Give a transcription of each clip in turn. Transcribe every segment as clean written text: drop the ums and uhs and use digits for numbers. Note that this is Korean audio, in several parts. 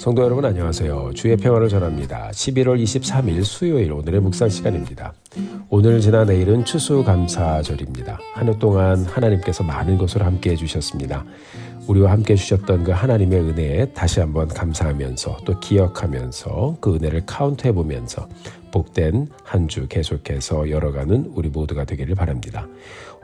성도 여러분 안녕하세요. 주의 평안을 전합니다. 11월 23일 수요일 오늘의 묵상 시간입니다. 오늘 지나 내일은 추수감사절입니다. 한 해 동안 하나님께서 많은 것을 함께 해주셨습니다. 우리와 함께 해주셨던 그 하나님의 은혜에 다시 한번 감사하면서 또 기억하면서 그 은혜를 카운트해보면서 복된 한 주 계속해서 열어가는 우리 모두가 되기를 바랍니다.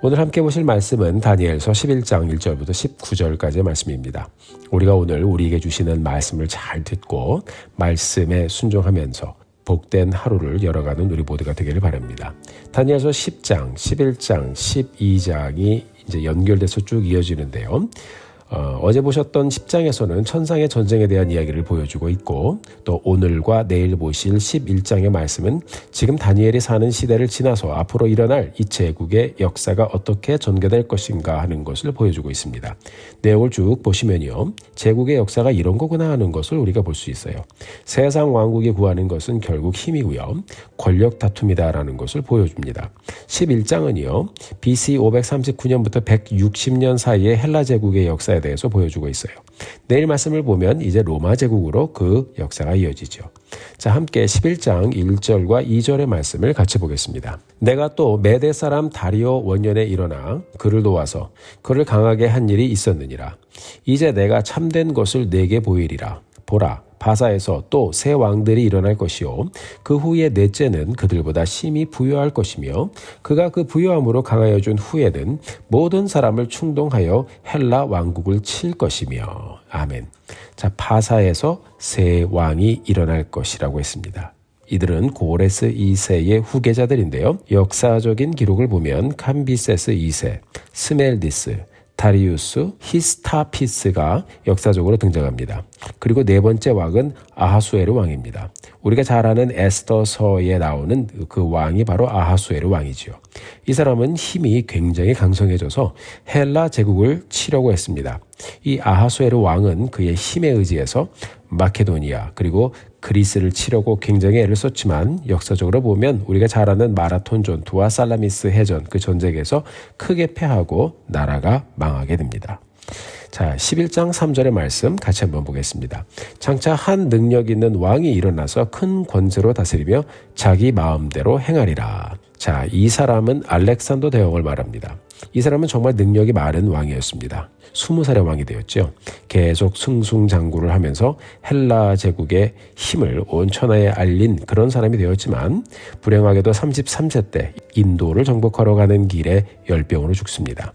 오늘 함께 보실 말씀은 다니엘서 11장 1절부터 19절까지의 말씀입니다. 우리가 오늘 우리에게 주시는 말씀을 잘 듣고 말씀에 순종하면서 복된 하루를 열어가는 우리 모두가 되기를 바랍니다. 다니엘서 10장, 11장, 12장이 이제 연결돼서 쭉 이어지는데요. 어제 보셨던 10장에서는 천상의 전쟁에 대한 이야기를 보여주고 있고 또 오늘과 내일 보실 11장의 말씀은 지금 다니엘이 사는 시대를 지나서 앞으로 일어날 이 제국의 역사가 어떻게 전개될 것인가 하는 것을 보여주고 있습니다. 내용을 쭉 보시면요. 제국의 역사가 이런 거구나 하는 것을 우리가 볼 수 있어요. 세상 왕국이 구하는 것은 결국 힘이고요. 권력 다툼이다라는 것을 보여줍니다. 11장은요. BC 539년부터 160년 사이의 헬라 제국의 역사에 대해서 보여주고 있어요. 내일 말씀을 보면 이제 로마 제국으로 그 역사가 이어지죠. 자, 함께 11장 1절과 2절의 말씀을 같이 보겠습니다. 내가 또 메대 사람 다리오 원년에 일어나 그를 도와서 그를 강하게 한 일이 있었느니라. 이제 내가 참된 것을 내게 보이리라. 보라, 바사에서 또 새 왕들이 일어날 것이요 그 후에 넷째는 그들보다 심히 부요할 것이며 그가 그 부요함으로 강하여 준 후에는 모든 사람을 충동하여 헬라 왕국을 칠 것이며. 아멘. 자, 바사에서 새 왕이 일어날 것이라고 했습니다. 이들은 고레스 2세의 후계자들인데요. 역사적인 기록을 보면 캄비세스 2세, 스멜디스, 다리우스, 히스타피스가 역사적으로 등장합니다. 그리고 네 번째 왕은 아하수에르 왕입니다. 우리가 잘 아는 에스더서에 나오는 그 왕이 바로 아하수에르 왕이지요. 이 사람은 힘이 굉장히 강성해져서 헬라 제국을 치려고 했습니다. 이 아하수에르 왕은 그의 힘에 의지해서 마케도니아 그리고 그리스를 치려고 굉장히 애를 썼지만 역사적으로 보면 우리가 잘 아는 마라톤 전투와 살라미스 해전 그 전쟁에서 크게 패하고 나라가 망하게 됩니다. 자, 11장 3절의 말씀 같이 한번 보겠습니다. 장차 한 능력 있는 왕이 일어나서 큰 권세로 다스리며 자기 마음대로 행하리라. 자, 이 사람은 알렉산더 대왕을 말합니다. 이 사람은 정말 능력이 많은 왕이었습니다. 20살의 왕이 되었죠. 계속 승승장구를 하면서 헬라 제국의 힘을 온 천하에 알린 그런 사람이 되었지만 불행하게도 33세 때 인도를 정복하러 가는 길에 열병으로 죽습니다.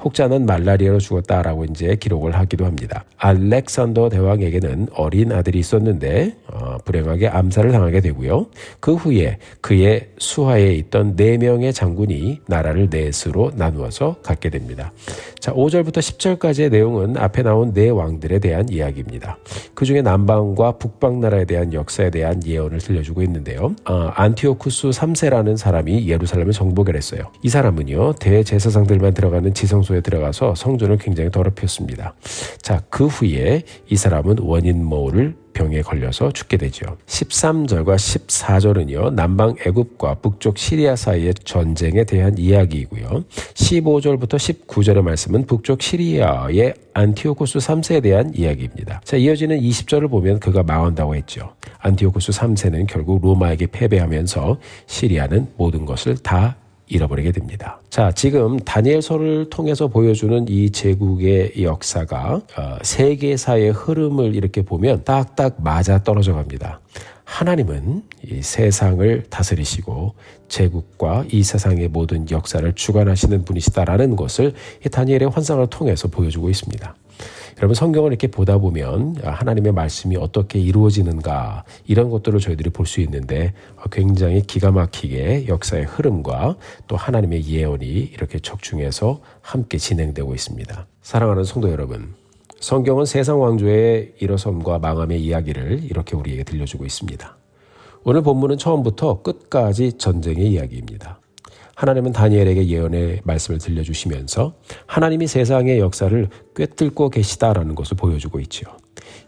혹자는 말라리아로 죽었다라고 이제 기록을 하기도 합니다. 알렉산더 대왕에게는 어린 아들이 있었는데 불행하게 암살을 당하게 되고요. 그 후에 그의 수하에 있던 4명의 장군이 나라를 넷으로 나누어서 갖게 됩니다. 자, 5절부터 10절까지의 내용은 앞에 나온 네 왕들에 대한 이야기입니다. 그 중에 남방과 북방 나라에 대한 역사에 대한 예언을 들려주고 있는데요. 안티오쿠스 3세라는 사람이 예루살렘을 정복을 했어요. 이 사람은요, 대제사장들만 들어가는 지성소에 들어가서 성전을 굉장히 더럽혔습니다. 자, 그 후에 이 사람은 원인모를 병에 걸려서 죽게 되죠. 13절과 14절은요. 남방 애굽과 북쪽 시리아 사이의 전쟁에 대한 이야기이고요. 15절부터 19절의 말씀은 북쪽 시리아의 안티오쿠스 3세에 대한 이야기입니다. 자, 이어지는 20절을 보면 그가 망한다고 했죠. 안티오쿠스 3세는 결국 로마에게 패배하면서 시리아는 모든 것을 다 잃어버리게 됩니다. 자, 지금 다니엘서를 통해서 보여주는 이 제국의 역사가 세계사의 흐름을 이렇게 보면 딱딱 맞아 떨어져 갑니다. 하나님은 이 세상을 다스리시고 제국과 이 세상의 모든 역사를 주관하시는 분이시다라는 것을 이 다니엘의 환상을 통해서 보여주고 있습니다. 여러분, 성경을 이렇게 보다 보면 하나님의 말씀이 어떻게 이루어지는가 이런 것들을 저희들이 볼 수 있는데 굉장히 기가 막히게 역사의 흐름과 또 하나님의 예언이 이렇게 적중해서 함께 진행되고 있습니다. 사랑하는 성도 여러분, 성경은 세상 왕조의 일어섬과 망함의 이야기를 이렇게 우리에게 들려주고 있습니다. 오늘 본문은 처음부터 끝까지 전쟁의 이야기입니다. 하나님은 다니엘에게 예언의 말씀을 들려주시면서 하나님이 세상의 역사를 꿰뚫고 계시다라는 것을 보여주고 있죠.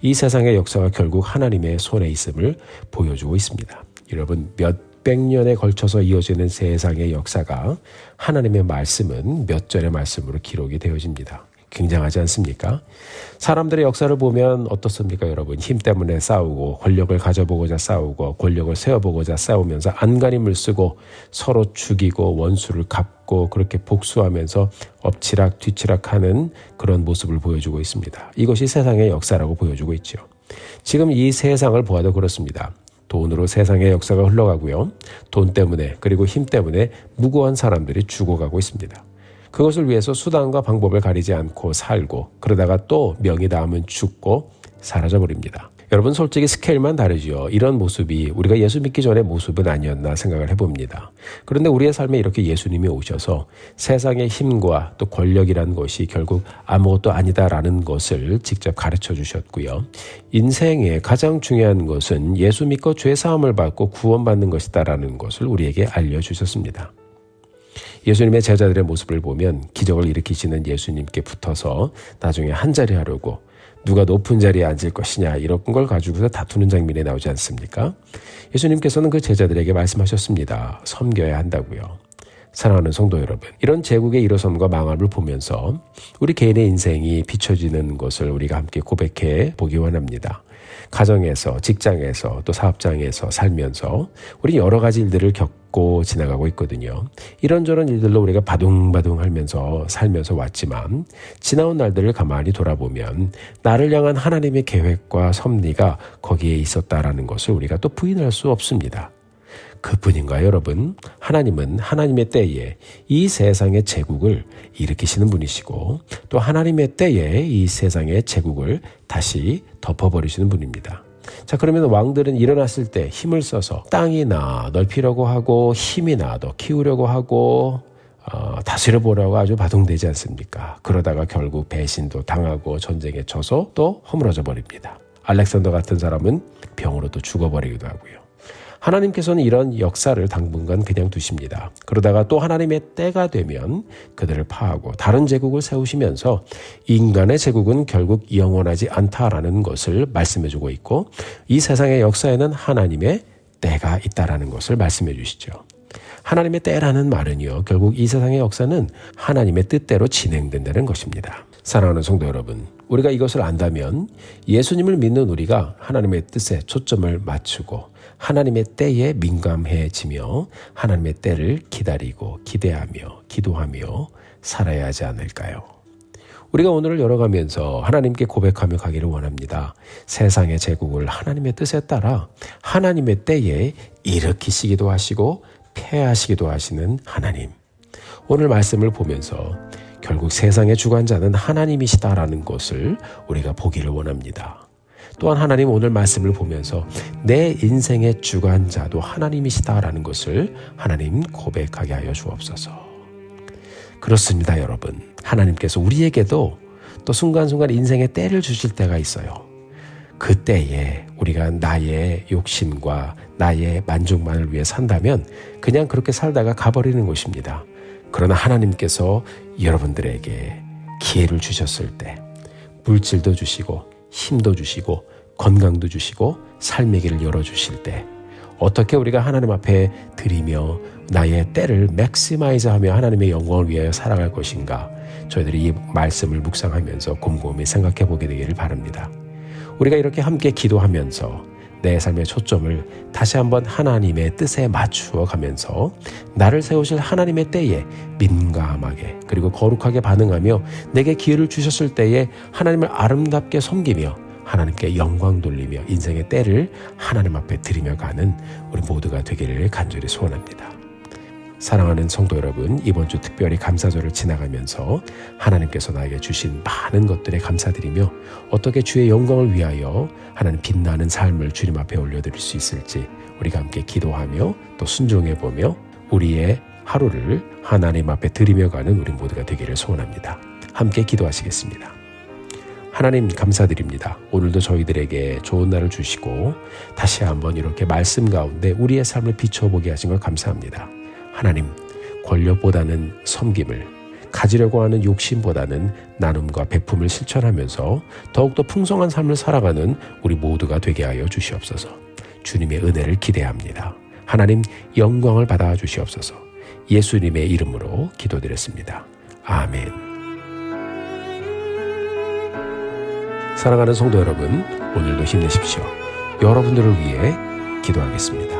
이 세상의 역사가 결국 하나님의 손에 있음을 보여주고 있습니다. 여러분, 몇백 년에 걸쳐서 이어지는 세상의 역사가 하나님의 말씀은 몇 절의 말씀으로 기록이 되어집니다. 굉장하지 않습니까? 사람들의 역사를 보면 어떻습니까, 여러분? 힘 때문에 싸우고 권력을 가져보고자 싸우고 권력을 세워보고자 싸우면서 안간힘을 쓰고 서로 죽이고 원수를 갚고 그렇게 복수하면서 엎치락 뒤치락하는 그런 모습을 보여주고 있습니다. 이것이 세상의 역사라고 보여주고 있죠. 지금 이 세상을 보아도 그렇습니다. 돈으로 세상의 역사가 흘러가고요. 돈 때문에 그리고 힘 때문에 무고한 사람들이 죽어가고 있습니다. 그것을 위해서 수단과 방법을 가리지 않고 살고 그러다가 또 명이 닿으면 죽고 사라져버립니다. 여러분 솔직히 스케일만 다르지요. 이런 모습이 우리가 예수 믿기 전의 모습은 아니었나 생각을 해봅니다. 그런데 우리의 삶에 이렇게 예수님이 오셔서 세상의 힘과 또 권력이라는 것이 결국 아무것도 아니다라는 것을 직접 가르쳐 주셨고요. 인생의 가장 중요한 것은 예수 믿고 죄 사함을 받고 구원받는 것이다라는 것을 우리에게 알려주셨습니다. 예수님의 제자들의 모습을 보면 기적을 일으키시는 예수님께 붙어서 나중에 한자리 하려고 누가 높은 자리에 앉을 것이냐 이런 걸 가지고서 다투는 장면이 나오지 않습니까? 예수님께서는 그 제자들에게 말씀하셨습니다. 섬겨야 한다고요. 사랑하는 성도 여러분, 이런 제국의 일어섬과 망함을 보면서 우리 개인의 인생이 비춰지는 것을 우리가 함께 고백해 보기 원합니다. 가정에서, 직장에서, 또 사업장에서 살면서 우리 여러 가지 일들을 겪고 지나가고 있거든요. 이런저런 일들로 우리가 바둥바둥하면서 살면서 왔지만 지나온 날들을 가만히 돌아보면 나를 향한 하나님의 계획과 섭리가 거기에 있었다라는 것을 우리가 또 부인할 수 없습니다. 그뿐인가요, 여러분? 하나님은 하나님의 때에 이 세상의 제국을 일으키시는 분이시고 또 하나님의 때에 이 세상의 제국을 다시 덮어버리시는 분입니다. 자, 그러면 왕들은 일어났을 때 힘을 써서 땅이나 넓히려고 하고 힘이나 더 키우려고 하고 다스려보려고 아주 바둥대지 않습니까? 그러다가 결국 배신도 당하고 전쟁에 져서 또 허물어져 버립니다. 알렉산더 같은 사람은 병으로 또 죽어버리기도 하고요. 하나님께서는 이런 역사를 당분간 그냥 두십니다. 그러다가 또 하나님의 때가 되면 그들을 파하고 다른 제국을 세우시면서 인간의 제국은 결국 영원하지 않다라는 것을 말씀해주고 있고 이 세상의 역사에는 하나님의 때가 있다라는 것을 말씀해 주시죠. 하나님의 때라는 말은요, 결국 이 세상의 역사는 하나님의 뜻대로 진행된다는 것입니다. 사랑하는 성도 여러분, 우리가 이것을 안다면 예수님을 믿는 우리가 하나님의 뜻에 초점을 맞추고 하나님의 때에 민감해지며 하나님의 때를 기다리고 기대하며 기도하며 살아야 하지 않을까요? 우리가 오늘을 열어가면서 하나님께 고백하며 가기를 원합니다. 세상의 제국을 하나님의 뜻에 따라 하나님의 때에 일으키시기도 하시고 폐하시기도 하시는 하나님. 오늘 말씀을 보면서 결국 세상의 주관자는 하나님이시다라는 것을 우리가 보기를 원합니다. 또한 하나님 오늘 말씀을 보면서 내 인생의 주관자도 하나님이시다라는 것을 하나님 고백하게 하여 주옵소서. 그렇습니다, 여러분. 하나님께서 우리에게도 또 순간순간 인생의 때를 주실 때가 있어요. 그 때에 우리가 나의 욕심과 나의 만족만을 위해 산다면 그냥 그렇게 살다가 가버리는 것입니다. 그러나 하나님께서 여러분들에게 기회를 주셨을 때 물질도 주시고 힘도 주시고 건강도 주시고 삶의 길을 열어주실 때 어떻게 우리가 하나님 앞에 드리며 나의 때를 맥시마이즈하며 하나님의 영광을 위하여 살아갈 것인가, 저희들이 이 말씀을 묵상하면서 곰곰이 생각해 보게 되기를 바랍니다. 우리가 이렇게 함께 기도하면서 내 삶의 초점을 다시 한번 하나님의 뜻에 맞추어 가면서 나를 세우실 하나님의 때에 민감하게 그리고 거룩하게 반응하며 내게 기회를 주셨을 때에 하나님을 아름답게 섬기며 하나님께 영광 돌리며 인생의 때를 하나님 앞에 드리며 가는 우리 모두가 되기를 간절히 소원합니다. 사랑하는 성도 여러분, 이번 주 특별히 감사절을 지나가면서 하나님께서 나에게 주신 많은 것들에 감사드리며 어떻게 주의 영광을 위하여 하나님 빛나는 삶을 주님 앞에 올려드릴 수 있을지 우리가 함께 기도하며 또 순종해보며 우리의 하루를 하나님 앞에 드리며 가는 우리 모두가 되기를 소원합니다. 함께 기도하시겠습니다. 하나님 감사드립니다. 오늘도 저희들에게 좋은 날을 주시고 다시 한번 이렇게 말씀 가운데 우리의 삶을 비춰보게 하신 걸 감사합니다. 하나님, 권력보다는 섬김을, 가지려고 하는 욕심보다는 나눔과 베품을 실천하면서 더욱더 풍성한 삶을 살아가는 우리 모두가 되게 하여 주시옵소서. 주님의 은혜를 기대합니다. 하나님, 영광을 받아 주시옵소서. 예수님의 이름으로 기도드렸습니다. 아멘. 사랑하는 성도 여러분, 오늘도 힘내십시오. 여러분들을 위해 기도하겠습니다.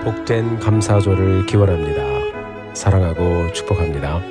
복된 감사절을 기원합니다. 사랑하고 축복합니다.